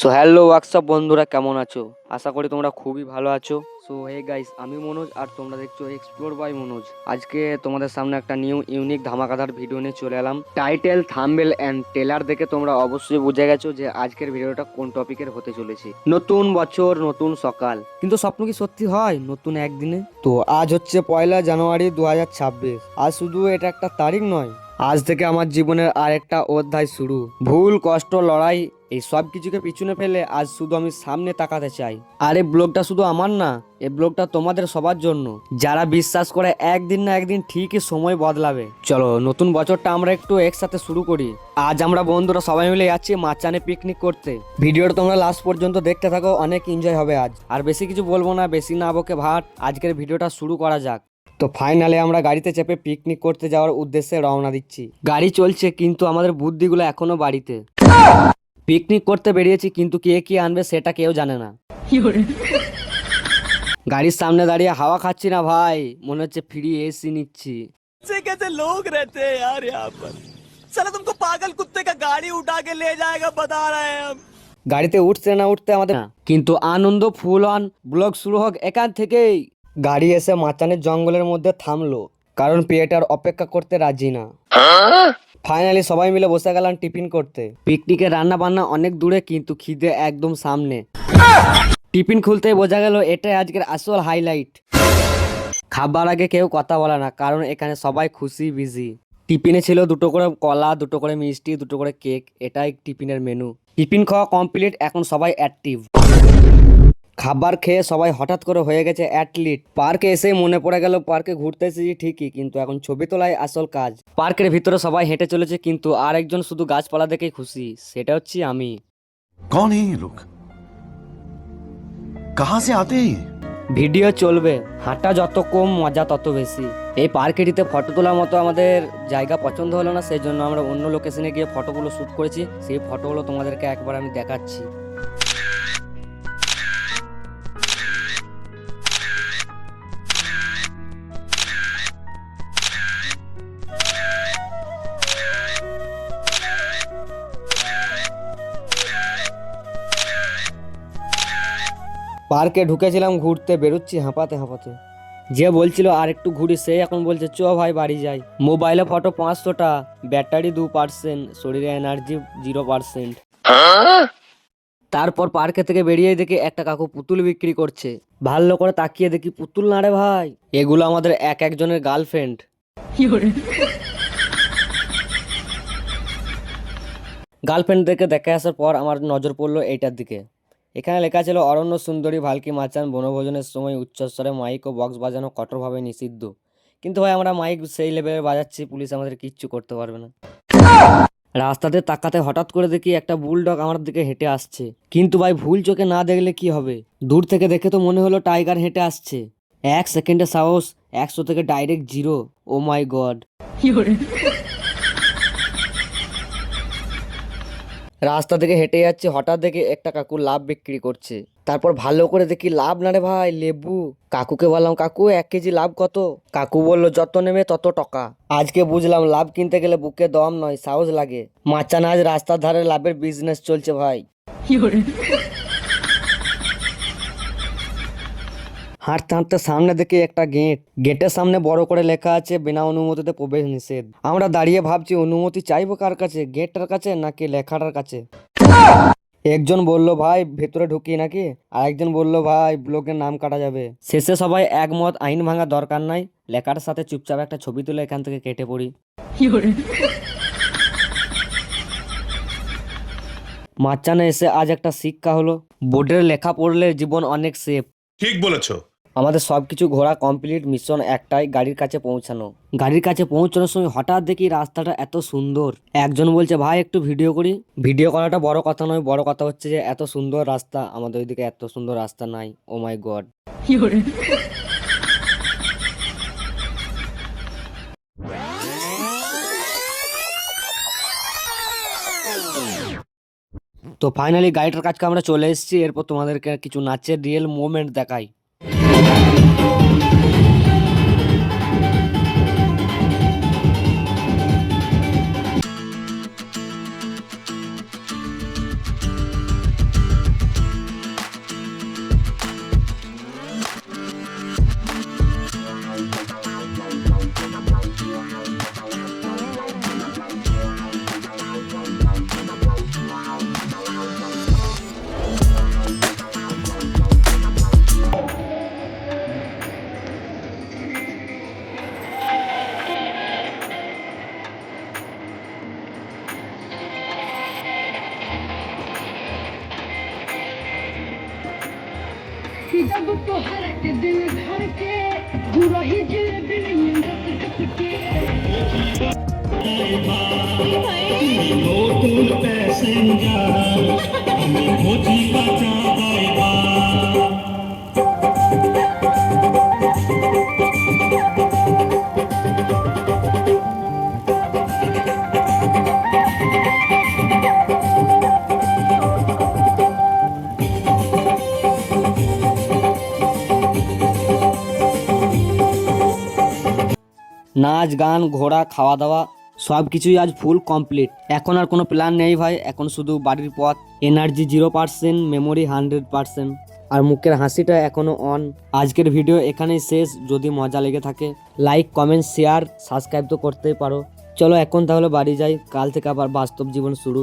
So hello WhatsApp বন্ধুরা, কেমন আছো? আশা করি তোমরা খুবই ভালো আছো। সো হে গাইস, আমি মনোজ আর তোমরা দেখছো এক্সপ্লোর বাই মনোজ। আজকে তোমাদের সামনে একটা নিউ ইউনিক ধামাকাদার ভিডিও নিয়ে চলে এলাম। টাইটেল, থাম্বনেল এন্ড ট্রেলার দেখে তোমরা অবশ্যই বুঝে গেছো যে আজকের ভিডিওটা কোন টপিকের হতে চলেছে। নতুন বছর, নতুন সকাল, কিন্তু স্বপ্ন কি সত্যি হয় নতুন একদিনে? তো আজ হচ্ছে 1 জানুয়ারি 2026। আজ শুধু এটা একটা তারিখ নয়, আজ থেকে আমার জীবনের আরেকটা অধ্যায় শুরু। ভুল, কষ্ট, লড়াই, এই সব কিছুকে পিছনে ফেলে আজ শুধু আমি সামনে তাকাতে চাই। আর এই ব্লগটা শুধু আমার না, এই ব্লগটা তোমাদের সবার জন্য, যারা বিশ্বাস করে একদিন না একদিন ঠিকই সময় বদলাবে। চলো নতুন বছরটা আমরা একটু একসাথে শুরু করি। আজ আমরা বন্ধুরা সবাই মিলে যাচ্ছি মাচানে পিকনিক করতে। ভিডিওটা তোমরা লাস্ট পর্যন্ত দেখতে থাকো, অনেক এনজয় হবে আজ। আর বেশি কিছু বলবো না, বেশি না বকে ভাট, আজকের ভিডিওটা শুরু করা যাক। তো ফাইনালি আমরা গাড়িতে চেপে পিকনিক করতে যাওয়ার উদ্দেশ্যে রওনা দিচ্ছি। গাড়ি চলছে কিন্তু আমাদের বুদ্ধিগুলো এখনো বাড়িতে। পিকনিক করতে বেরিয়েছি কিন্তু কে কি আনবে সেটা কেউ জানে না। গাড়ির সামনে দাঁড়িয়ে হাওয়া খাচ্ছি না ভাই, মনে হচ্ছে ফ্রি এসি নিচ্ছি। कैसे कैसे लोग रहते हैं यार यहाँ पर। साला तुमको पागल कुत्ते का गाड़ी उठा के ले जाएगा, बता रहे हैं हम। গাড়িতে উঠতে না উঠতে আমাদের কিন্তু আনন্দ ফুল অন। ব্লগ শুরু হোক এখান থেকেই। গাড়ি এসে মাচানের জঙ্গলের মধ্যে থামলো, কারণ পেয়েটার অপেক্ষা করতে রাজি না। ফাইনালি সবাই মিলে বসে গেলাম টিফিন করতে। পিকনিকের রান্না বান্না অনেক দূরে কিন্তু খিদে একদম সামনে। টিফিন খুলতেই বোঝা গেল এটাই আজকের আসল হাইলাইট। খাবার আগে কেউ কথা বলে না, কারণ এখানে সবাই খুশি বিজি। টিফিনে ছিল 2টো করে কলা, 2টো করে মিষ্টি, 2টো করে কেক। এটাই টিফিনের মেনু। টিফিন খাওয়া কমপ্লিট, এখন সবাই অ্যাক্টিভ। খাবার খেয়ে সবাই হঠাৎ করে হয়ে গেছে অ্যাথলিট। পার্কে এসেই মনে পড়ে গেল পার্কে ঘুরতে এসেছি ঠিকই, কিন্তু এখন ছবি তোলাই আসল কাজ। পার্কের ভিতরে সবাই হেঁটে চলেছে কিন্তু আর একজন শুধু গাছপালা দেখেই খুশি, সেটা হচ্ছে আমি। कौन है ये लोग? कहां से आते हैं ये? ভিডিও চলবে, হাঁটা যত কম মজা তত বেশি। এই পার্কেটিতে ফটো তোলার মতো আমাদের জায়গা পছন্দ হলো না, সেই জন্য আমরা অন্য লোকেশনে গিয়ে ফটোগুলো শ্যুট করেছি। সেই ফটোগুলো তোমাদেরকে একবার আমি দেখাচ্ছি। পার্কে ঢুকেছিলাম ঘুরতে, বেরোচ্ছি হাঁপাতে হাঁপাতে। যে বলছিল আর একটু ঘুরি, সে এখন বলছে চ ভাই বাড়ি যাই। মোবাইলে ফটো 500টা, ব্যাটারি 2%, শরীরে এনার্জি 0%। তারপর পার্কে থেকে বেরিয়ে দেখি একটা কাকু পুতুল বিক্রি করছে। ভালো করে তাকিয়ে দেখি পুতুল না রে ভাই, এগুলো আমাদের এক একজনের গার্লফ্রেন্ড। গার্লফ্রেন্ডদেরকে দেখে আসার পর আমার নজর পড়লো এইটার দিকে। এখানে লেখা ছিল অরণ্য সুন্দরী ভালকি মাচান বনভোজনের সময় উচ্চস্বরে মাইক ও বক্স বাজানো কঠোরভাবে নিষিদ্ধ। কিন্তু ভাই আমরা মাইক সেই লেভেলে বাজাচ্ছি, পুলিশ আমাদের কিচ্ছু করতে পারবে না। রাস্তাতে তাকাতে হঠাৎ করে দেখি একটা বুলডগ আমার দিকে হেঁটে আসছে। কিন্তু ভাই ভুল চোখে না দেখলে কি হবে, দূর থেকে দেখে তো মনে হলো টাইগার হেঁটে আসছে। 1 সেকেন্ডে সাহস 100 থেকে ডাইরেক্ট 0। ও মাই গড। রাস্তা থেকে হেঁটে যাচ্ছে, হঠাৎ দেখে একটা কাকু লাভ বিক্রি করছে। তারপর ভালো করে দেখি লাভ না রে ভাই, লেবু। কাকুকে বললাম কাকু 1 কেজি লাভ কত? কাকু বলল যত নেবে তত টাকা। আজকে বুঝলাম লাভ কিনতে গেলে বুকে দম নয়, সাহস লাগে। মাচান আজ রাস্তার ধারে লাভের বিজনেস চলছে ভাই। হাঁটতে হাঁটতে সামনে দেখি একটা গেট। গেটের সামনে বড় করে লেখা আছে বিনা অনুমতিতে প্রবেশ নিষেধ। আমরা দাঁড়িয়ে ভাবছি অনুমতি চাইবো কার কাছে, গেটটার কাছে নাকি লেখাটার কাছে? একজন বলল ভাই ভেতরে ঢুকি নাকি, আর একজন বলল ভাই ব্লগের নাম কাটা যাবে। শেষে সবাই একমত আইন ভাঙা দরকার নাই, লেখার সাথে চুপচাপ একটা ছবি তুলে এখান থেকে কেটে পড়ি। মাচানে এসে আজ একটা শিক্ষা হলো, বোর্ডের লেখা পড়লে জীবন অনেক সেফ। ঠিক বলেছো। আমাদের সবকিছু ঘোরা কমপ্লিট, মিশন একটাই, গাড়ির কাছে পৌঁছানো। গাড়ির কাছে পৌঁছানোর সময় হঠাৎ দেখি রাস্তাটা এত সুন্দর। একজন বলছে ভাই একটু ভিডিও করি। ভিডিও করাটা বড় কথা নয়, বড় কথা হচ্ছে যে এত সুন্দর রাস্তা, আমাদের ওইদিকে এত সুন্দর রাস্তা নাই। ও মাই গড। তো ফাইনালি গাড়িটার কাছে আমরা চলে এসেছি। এরপর তোমাদেরকে কিছু নাচের রিয়েল মোমেন্ট দেখাই। जब तोहर के दिल धर के रही जिलेबी में रस के নাচ গান ঘোরা খাওয়া দাওয়া সব কিছুই আজ ফুল কমপ্লিট। এখন আর কোনো প্ল্যান নেই ভাই, এখন শুধু বাড়ির পথ। এনার্জি 0%, মেমোরি 100%, আর মুখের হাসিটা এখনো অন। আজকের ভিডিও এখানেই শেষ। যদি মজা লেগে থাকে লাইক কমেন্ট শেয়ার সাবস্ক্রাইব তো করতেই পারো। চলো এখন তাহলে বাড়ি যাই, কাল থেকে আবার বাস্তব জীবন শুরু।